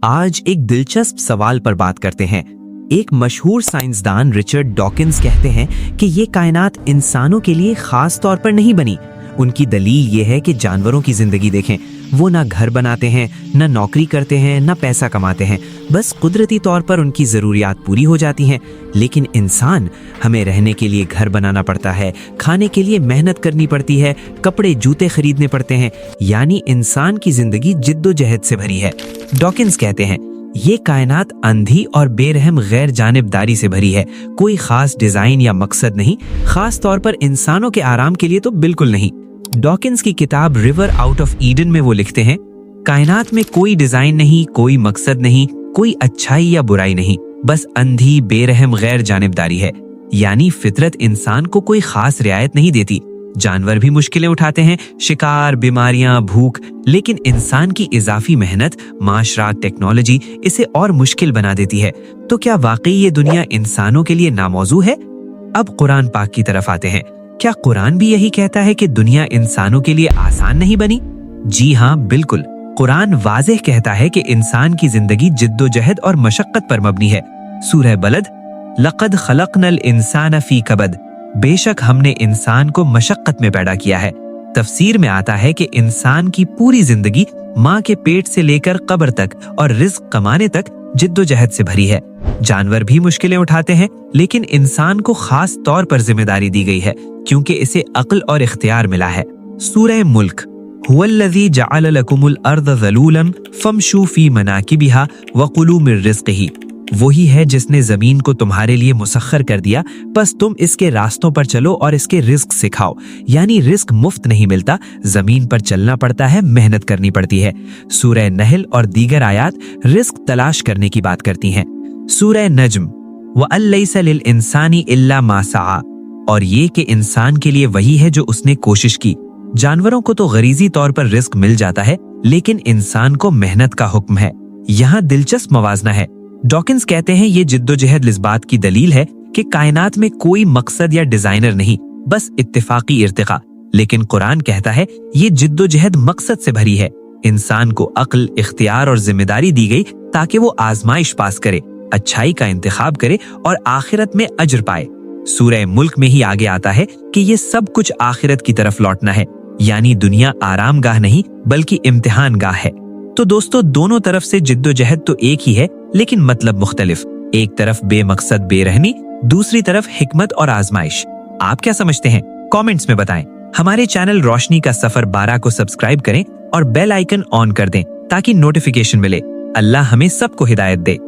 आज एक दिलचस्प सवाल पर बात करते हैं। एक मशहूर साइंसदान रिचर्ड डॉकिंस कहते हैं कि ये कायनात इंसानों के लिए खास तौर पर नहीं बनी। उनकी दलील ये है कि जानवरों की जिंदगी देखें, वो ना घर बनाते हैं, ना नौकरी करते हैं, ना पैसा कमाते हैं, बस कुदरती तौर पर उनकी ज़रूरियात पूरी हो जाती हैं। लेकिन इंसान, हमें रहने के लिए घर बनाना पड़ता है, खाने के लिए मेहनत करनी पड़ती है, कपड़े जूते खरीदने पड़ते हैं, यानी इंसान की जिंदगी जिद्दोजहद से भरी है। डॉकिंस कहते हैं ये कायनात अंधी और बेरहम गैर जानिबदारी से भरी है। कोई खास डिजाइन या मकसद नहीं, खास तौर पर इंसानों के आराम के लिए तो बिल्कुल नहीं। डॉकिंस की किताब रिवर आउट ऑफ ईडन में वो लिखते हैं, कायनात में कोई डिजाइन नहीं, कोई मकसद नहीं, कोई अच्छाई या बुराई नहीं, बस अंधी बेरहम गैर जानिबदारी है। यानी फितरत इंसान को कोई खास रियायत नहीं देती। जानवर भी मुश्किलें उठाते हैं, शिकार, बीमारियां, भूख, लेकिन इंसान की इजाफी मेहनत, माशरा, टेक्नोलॉजी इसे और मुश्किल बना देती है। तो क्या वाकई ये दुनिया इंसानों के लिए नामौजू है? अब कुरान पाक की तरफ आते हैं। क्या कुरान भी यही कहता है कि दुनिया इंसानों के लिए आसान नहीं बनी? जी हाँ, बिल्कुल। कुरान वाज़ेह कहता है कि इंसान की जिंदगी जिद्दोजहद और मशक्कत पर मबनी है। सूरह बलद, लक़द खलक़नल इंसान फी कबद, बेशक हमने इंसान को मशक्कत में पैदा किया है। तफसीर में आता है कि इंसान की पूरी जिंदगी माँ के पेट से लेकर कब्र तक और रिज्क कमाने तक जिद्दोजहद से भरी है। जानवर भी मुश्किलें उठाते हैं, लेकिन इंसान को खास तौर पर जिम्मेदारी दी गई है क्योंकि इसे अक्ल और इख्तियार मिला है। सूरह मुल्क, हुवल्लज़ी जअल लकुमुल अर्ज़ ज़लूलन फमशू फी मनाकिबिहा वकुलू मिन रिज़्क़िही, वही है जिसने जमीन को तुम्हारे लिए मुसख्खर कर दिया, बस तुम इसके रास्तों पर चलो और इसके रिस्क सिखाओ। यानी रिस्क मुफ्त नहीं मिलता, जमीन पर चलना पड़ता है, मेहनत करनी पड़ती है। सूरह नहल और दीगर आयात रिस्क तलाश करने की बात करती हैं। सूरह नज्म, वअल्लैसा लिल इंसानी इल्ला मा सआ, और ये कि इंसान के लिए वही है जो उसने कोशिश की। जानवरों को तो गरीजी तौर पर रिस्क मिल जाता है, लेकिन इंसान को मेहनत का हुक्म है। यहाँ दिलचस्प मवाजना है। डॉकिंस कहते हैं ये जिद्दोजहद इस बात की दलील है कि कायनात में कोई मकसद या डिजाइनर नहीं, बस इत्तिफाकी इर्तिका। लेकिन कुरान कहता है ये जिद्दोजहद मकसद से भरी है। इंसान को अक्ल, इख्तियार और जिम्मेदारी दी गई ताकि वो आजमाइश पास करे, अच्छाई का इंतखाब करे और आखिरत में अज्र पाए। सूरह मुल्क में ही आगे आता है कि ये सब कुछ आखिरत की तरफ लौटना है, यानी दुनिया आराम गाह नहीं बल्कि इम्तिहान गाह है। तो दोस्तों, दोनों तरफ से जिद्दोजहद तो एक ही है, लेकिन मतलब मुख्तलिफ। एक तरफ बेमकसद बेरहमी, दूसरी तरफ हिकमत और आजमाइश। आप क्या समझते हैं? कमेंट्स में बताएं। हमारे चैनल रोशनी का सफर 12 को सब्सक्राइब करें और बेल आइकन ऑन कर दें ताकि नोटिफिकेशन मिले। अल्लाह हमें सबको हिदायत दे।